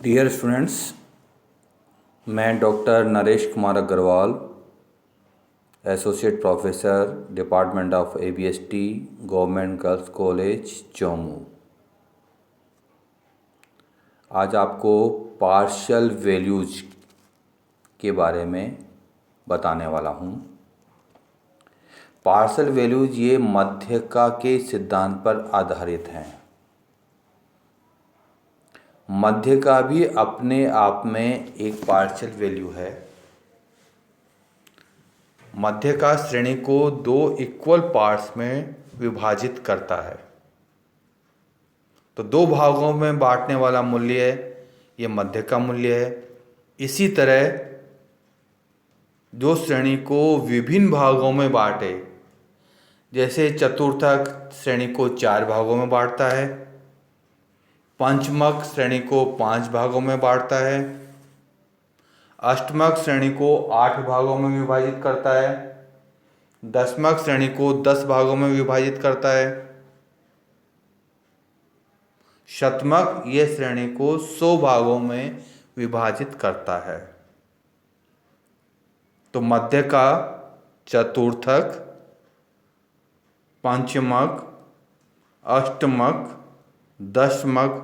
Dear students, मैं doctor Naresh Kumar Agarwal, associate professor, department of ABST, government girls college Jammu. आज आपको partial values के बारे में बताने वाला हूँ। पार्शियल वैल्यूज ये मध्यका के सिद्धांत पर आधारित हैं। मध्यका भी अपने आप में एक पार्शियल वैल्यू है। मध्यका श्रेणी को दो इक्वल पार्ट्स में विभाजित करता है, तो दो भागों में बांटने वाला मूल्य ये मध्यका मूल्य है। इसी तरह जो श्रेणी को विभिन्न भागों में बांटे, जैसे चतुर्थक श्रेणी को 4 भागों में बांटता है, पंचमक श्रेणी को 5 भागों में बांटता है, अष्टमक श्रेणी को 8 भागों में विभाजित करता है, दशमक श्रेणी को 10 भागों में विभाजित करता है, शतमक ये श्रेणी को 100 भागों में विभाजित करता है। तो मध्यका, चतुर्थक, पंचमक, अष्टमक, दशमक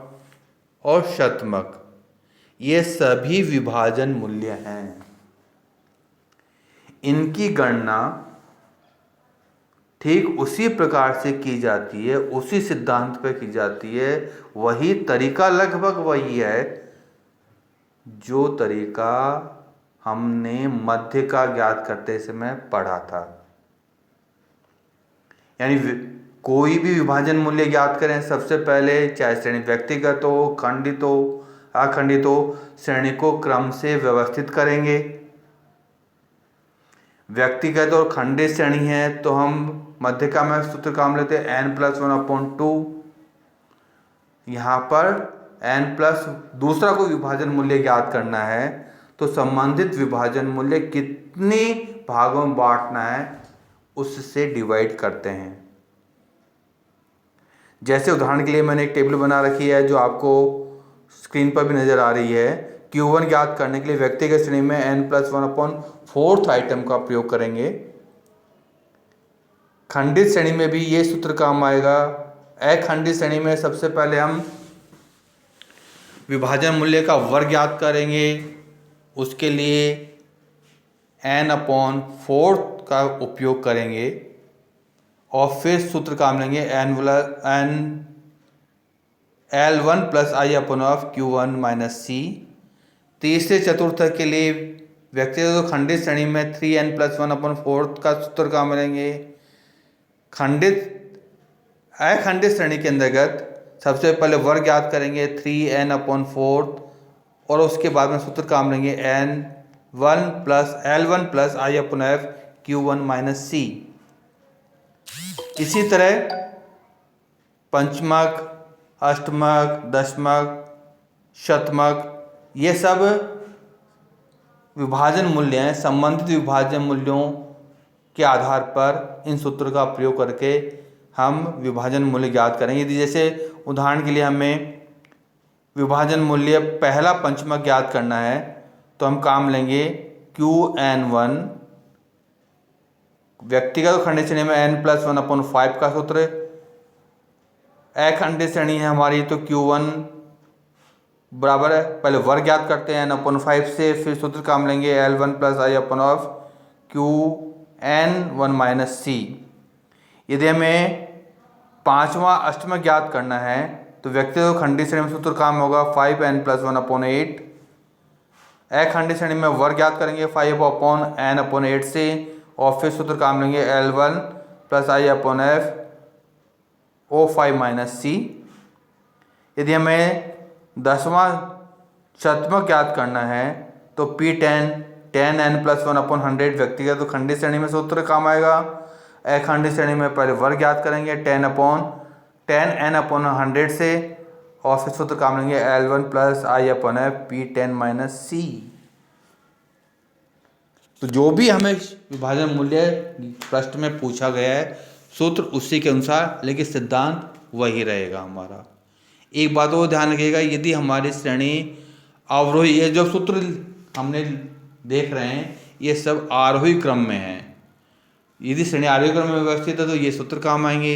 और शतमक ये सभी विभाजन मूल्य हैं। इनकी गणना ठीक उसी प्रकार से की जाती है, उसी सिद्धांत पर की जाती है। वही तरीका, लगभग वही है जो तरीका हमने मध्यका ज्ञात करते समय पढ़ा था। यानी कोई भी विभाजन मूल्य ज्ञात करें, सबसे पहले चाहे श्रेणी व्यक्तिगत हो, खंडित हो, अखंडित हो, श्रेणी को क्रम से व्यवस्थित करेंगे। व्यक्तिगत और खंडित श्रेणी है तो हम मध्यका में सूत्र काम लेते हैं n+1/2। यहाँ पर n प्लस दूसरा कोई विभाजन मूल्य ज्ञात करना है तो संबंधित विभाजन मूल्य कितने भागों में बांटना है उससे डिवाइड करते हैं। जैसे उदाहरण के लिए मैंने एक टेबल बना रखी है जो आपको स्क्रीन पर भी नजर आ रही है। Q1 ज्ञात करने के लिए व्यक्तिगत श्रेणी में n+1/4 आइटम का प्रयोग करेंगे। खंडित श्रेणी में भी ये सूत्र काम आएगा। अखंडित श्रेणी में सबसे पहले हम विभाजन मूल्य का वर्ग ज्ञात करेंगे, उसके लिए n/4 का उपयोग करेंगे और फिर सूत्र काम लेंगे L1 + I/Q1 - C। तीसरे चतुर्थक के लिए व्यक्तिगत खंडित श्रेणी में 3n+1/4 का सूत्र काम लेंगे। अखंडित श्रेणी के अंतर्गत सबसे पहले वर्ग ज्ञात करेंगे 3n/4 और उसके बाद में सूत्र काम लेंगे L1 + I/Q1 - C। इसी तरह पंचमक, अष्टमक, दशमक, शतमक ये सब विभाजन मूल्य हैं। संबंधित विभाजन मूल्यों के आधार पर इन सूत्रों का प्रयोग करके हम विभाजन मूल्य ज्ञात करेंगे। यदि जैसे उदाहरण के लिए हमें विभाजन मूल्य पहला पंचमक ज्ञात करना है तो हम काम लेंगे Qn1। व्यक्तिगत खंडित श्रेणी में n+1/5 का सूत्र। अखंडित श्रेणी है हमारी तो Q1 बराबर है, पहले वर्ग ज्ञात करते हैं n/5 से, फिर सूत्र काम लेंगे L1 + I/Q1 - C। यदि हमें पांचवा अष्टमक ज्ञात करना है तो व्यक्तिगत खंडित श्रेणी में सूत्र काम होगा 5n+1/8। अखंडित श्रेणी में वर्ग ज्ञात करेंगे 5/n/8 से और फिर सूत्र काम लेंगे L1 + I/O5 - C। यदि हमें 10वां शतमक ज्ञात करना है तो P10 10n+1/100 व्यक्तिगत खंडित श्रेणी में सूत्र काम आएगा। अखंडित श्रेणी में पहले वर्ग ज्ञात करेंगे 10n/100 से और फिर सूत्र काम लेंगे L1 + I/P10 - C। तो जो भी हमें विभाजन मूल्य प्रश्न में पूछा गया है सूत्र उसी के अनुसार, लेकिन सिद्धांत वही रहेगा हमारा। एक बात और ध्यान रखिएगा, यदि हमारी श्रेणी अवरोही, ये जो सूत्र हमने देख रहे हैं ये सब आरोही क्रम में है। यदि श्रेणी आरोही क्रम में व्यवस्थित है तो ये सूत्र काम आएंगे।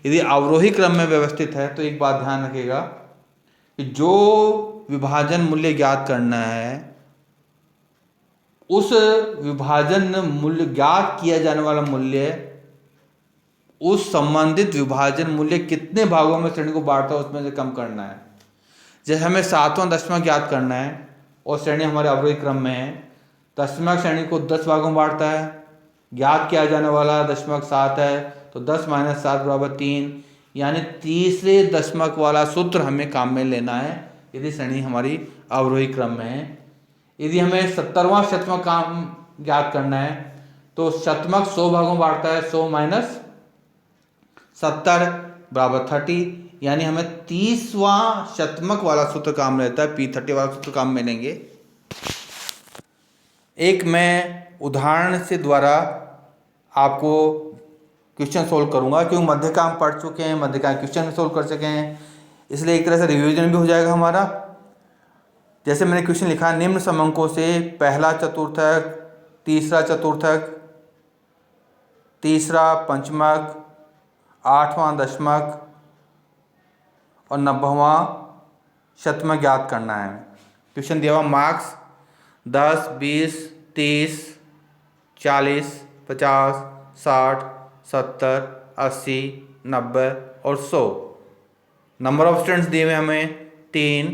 यदि अवरोही क्रम में व्यवस्थित है तो एक बात ध्यान रखिएगा कि जो विभाजन मूल्य ज्ञात करना है उस विभाजन मूल्य, ज्ञात किया जाने वाला मूल्य उस संबंधित विभाजन मूल्य कितने भागों में श्रेणी को बांटता है उसमें से कम करना है। जैसे हमें 7वां दशमलव ज्ञात करना है और श्रेणी हमारे अवरोही क्रम में है, दशमलव श्रेणी को 10 भागों में बांटता है, ज्ञात किया जाने वाला दशमलव 7 है तो 10 - 7 बराबर 3, यानी तीसरे दशमलव वाला सूत्र हमें काम में लेना है यदि श्रेणी हमारी अवरोही क्रम में है। यदि हमें 70वां शतमक काम ज्ञात करना है तो शतमक 100 भागों में बांटता है, 100 - 70 बराबर 30, यानी हमें 30वां शतमक वाला सूत्र काम रहता है, P30 वाला सूत्र काम में लेंगे। एक मैं उदाहरण से द्वारा आपको क्वेश्चन सोल्व करूंगा, क्योंकि मध्यकाम पढ़ चुके हैं, मध्यकाम क्वेश्चन सोल्व कर चुके हैं, इसलिए एक तरह से रिवीजन भी हो जाएगा हमारा। जैसे मैंने क्वेश्चन लिखा, निम्न समंकों से पहला चतुर्थक, तीसरा चतुर्थक, तीसरा पंचमक, 8वां दशमक और 90वां शतमक ज्ञात करना है। क्वेश्चन दिया हुआ मार्क्स 10, 20, 30, 40, 50, 60, 70, 80, 90 और 100। नंबर ऑफ स्टूडेंट्स दिए हुए हमें 3,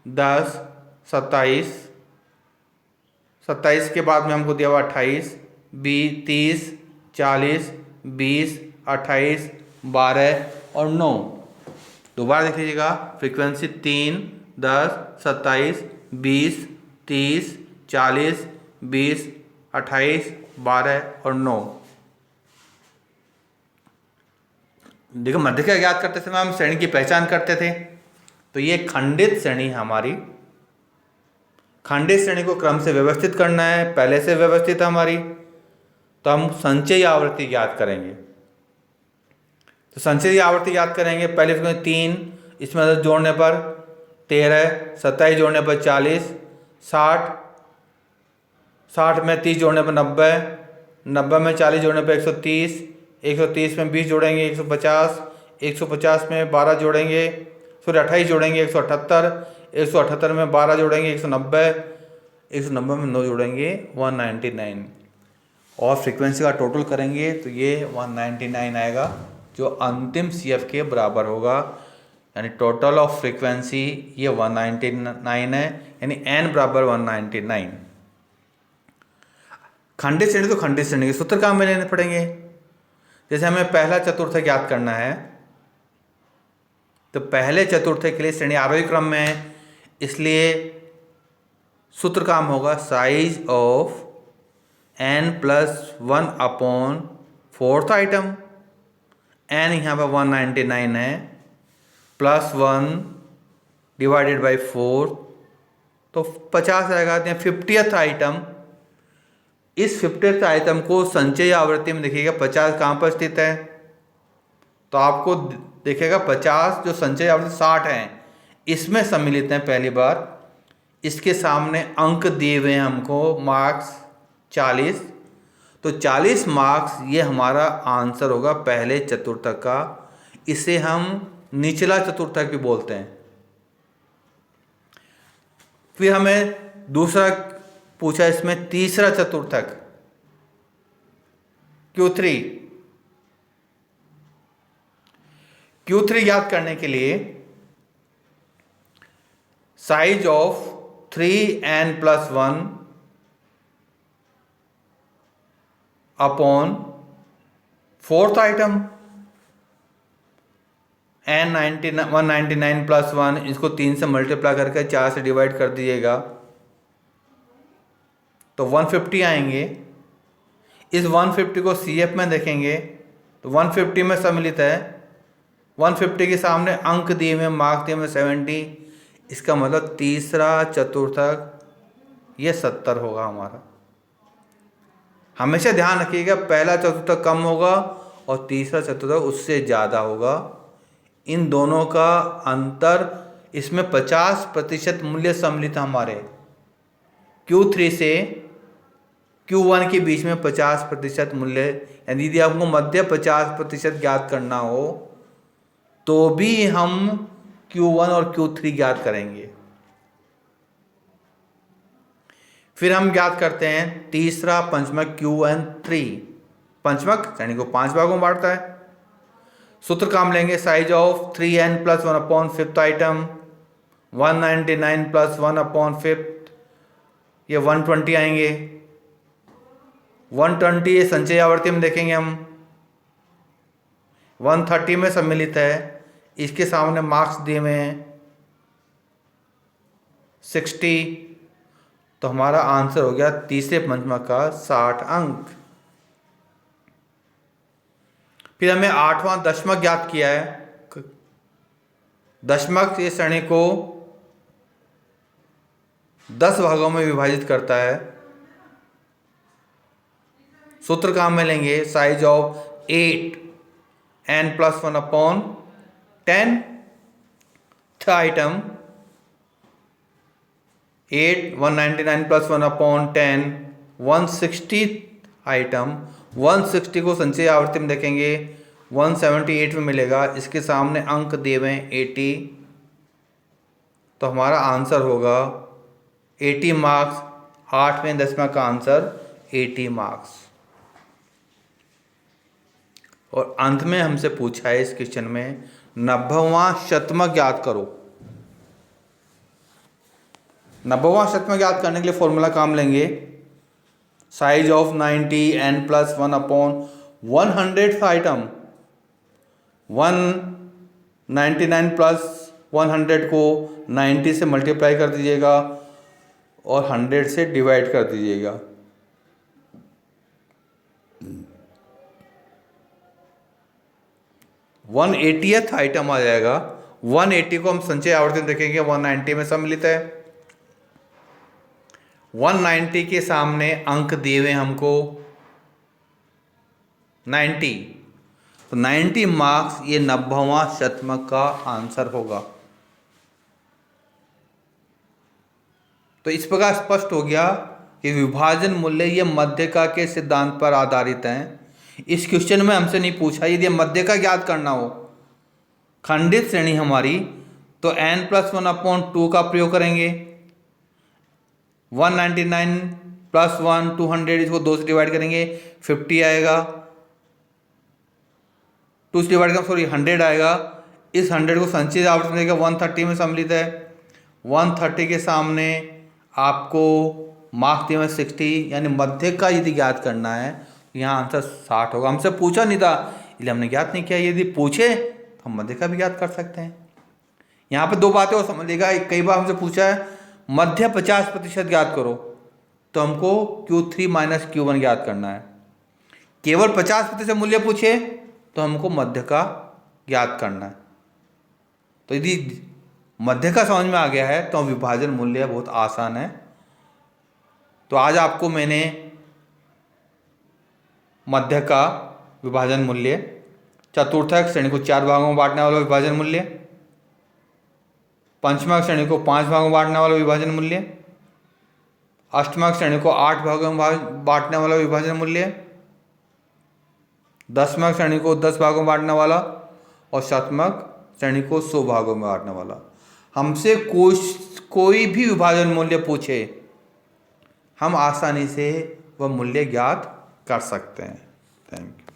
10, 27, 27 के बाद में हमको दिया हुआ 28, 20, 30, 40, 20, 28, 12 और 9। दोबारा देख लीजिएगा, फ्रीक्वेंसी 3, 10, 27, 20, 30, 40, 20, 28, 12 और 9। देखो मध्यका ज्ञात करते समय हम श्रेणी की पहचान करते थे, तो ये खंडित श्रेणी हमारी, खंडित श्रेणी को क्रम से व्यवस्थित करना है, पहले से व्यवस्थित है हमारी, तो हम संचयी आवृत्ति ज्ञात करेंगे। तो संचयी आवृत्ति ज्ञात करेंगे, पहले इसमें 3, इसमें जोड़ने पर 13, 27 जोड़ने पर 40, 60 में 30 जोड़ने पर 90, 90 में 40 जोड़ने पर 130, 130 में 20 जोड़ेंगे 150, 150 में 12 जोड़ेंगे, फिर 28 जोड़ेंगे 178, 178 में 12 जोड़ेंगे 190, 190 में 9 जोड़ेंगे 199, और फ्रीक्वेंसी का टोटल करेंगे तो ये 199 आएगा, जो अंतिम CF के बराबर होगा। यानी टोटल ऑफ फ्रीक्वेंसी ये 199 है, यानी n बराबर 199। खंडित श्रेणी तो खंडित श्रेणी के सूत्र काम में लेने पड़ेंगे। जैसे हमें पहला चतुर्थक ज्ञात करना है, तो पहले चतुर्थक के लिए श्रेणी आरोही क्रम में है, इसलिए सूत्र काम होगा size of n+1 upon 4th item. n यहाँ पर 199 है, +1 डिवाइडेड बाई 4 तो 50 रहेगा। 50th आइटम, इस 50th आइटम को संचयी आवृत्ति में देखिएगा 50 कहाँ पर स्थित है, तो आपको देखेगा 50 जो संचयी आवृत्ति 60 है, इसमें सम्मिलित हैं पहली बार। इसके सामने अंक दिए हुए हैं हमको, मार्क्स 40, तो 40 मार्क्स ये हमारा आंसर होगा पहले चतुर्थक का। इसे हम निचला चतुर्थक भी बोलते हैं। फिर हमें दूसरा पूछा, इसमें तीसरा चतुर्थक Q3 याद करने के लिए size of 3n+1 upon 4th item, n 199+1, इसको 3 से मल्टीप्लाई करके 4 से डिवाइड कर दीजिएगा तो 150 आएंगे। इस 150 को CF में देखेंगे तो 150 में सम्मिलित है, 150 के सामने अंक दिए हुए, मार्क्स दिए हुए 70, इसका मतलब तीसरा चतुर्थक ये 70 होगा हमारा। हमेशा ध्यान रखिएगा पहला चतुर्थक कम होगा और तीसरा चतुर्थक उससे ज़्यादा होगा। इन दोनों का अंतर इसमें 50% मूल्य सम्मिलित हमारे Q3 से Q1 के बीच में 50% मूल्य, यानी यदि आपको मध्य 50% ज्ञात करना हो तो भी हम Q1 और Q3 ज्ञात करेंगे। फिर हम ज्ञात करते हैं तीसरा पंचमक Qn3। पंचमक श्रेणी को 5 भागों में बांटता है। सूत्र काम लेंगे, साइज ऑफ 3n + 1/5 आइटम 199 + 1/5, ये 120 आएंगे। 120 ये संचय आवर्ती में देखेंगे हम 130 में सम्मिलित है, इसके सामने मार्क्स दिए हुए हैं 60, तो हमारा आंसर हो गया तीसरे पंचमक का 60 अंक। फिर हमें 8वां दशमक ज्ञात किया है। दशमक ये श्रेणी को 10 भागों में विभाजित करता है। सूत्र काम में लेंगे, size of 8n + 1/10 item 8 199 + 1/10 160 item 160 को संचय आवर्ती में देखेंगे 178 में मिलेगा, इसके सामने अंक दिए हुए हैं 80, तो हमारा आंसर होगा 80 मार्क्स। 8वें दशमक का आंसर 80 मार्क्स। और अंत में हमसे पूछा है इस क्वेश्चन में 90वां शतमक ज्ञात करो। 90वां शतमक ज्ञात करने के लिए फॉर्मूला काम लेंगे, साइज ऑफ 90 n + 1/100 आइटम 199 + 100 को 90 से मल्टीप्लाई कर दीजिएगा और 100 से डिवाइड कर दीजिएगा। 180th आइटम आ जाएगा। 180 को हम संचय आवर्ती देखेंगे 190 में सम्मिलित है। 190 के सामने अंक दिए हुए हमको 90, तो 90 मार्क्स ये 90वां शतमक का आंसर होगा। तो इस प्रकार स्पष्ट हो गया कि विभाजन मूल्य ये मध्यका के सिद्धांत पर आधारित हैं। इस क्वेश्चन में हमसे नहीं पूछा यदि मध्यका ज्ञात करना हो खंडित श्रेणी हमारी, तो n + 1/2 का प्रयोग करेंगे। 199 + 1 200, इसको 2 से डिवाइड करेंगे 50 आएगा। 2 से डिवाइड करें 100 आएगा। इस 100 को संचित आवर्ती देगा 130 में सम्मिलित है। 130 के सामने आपको मार्क्स दिए 60, यानी मध्य का यदि ज्ञात करना है तो यहाँ आंसर 60 होगा। हमसे पूछा नहीं था इसलिए हमने ज्ञात नहीं किया। यदि पूछे तो हम मध्य का भी ज्ञात कर सकते हैं। यहाँ पे 2 बातें और समझिएगा। कई बार हमसे पूछा है मध्य 50% ज्ञात करो, तो हमको Q3 - Q1 ज्ञात करना है। केवल 50% मूल्य पूछे तो हमको मध्य का ज्ञात करना है। तो यदि मध्य का समझ में आ गया है तो विभाजन मूल्य बहुत आसान है। तो आज आपको मैंने मध्य का विभाजन मूल्य, चतुर्थक श्रेणी को 4 भागों में बांटने वाला विभाजन मूल्य, पंचमक श्रेणी को 5 भागों में बांटने वाला विभाजन मूल्य, अष्टमक श्रेणी को 8 भागों में बांटने वाला विभाजन मूल्य, दशमक श्रेणी को 10 भागों में बांटने वाला और शतमक श्रेणी को 100 भागों में बांटने वाला। हमसे कोई भी विभाजन मूल्य पूछे हम आसानी से वह मूल्य ज्ञात कर सकते हैं। Thank you.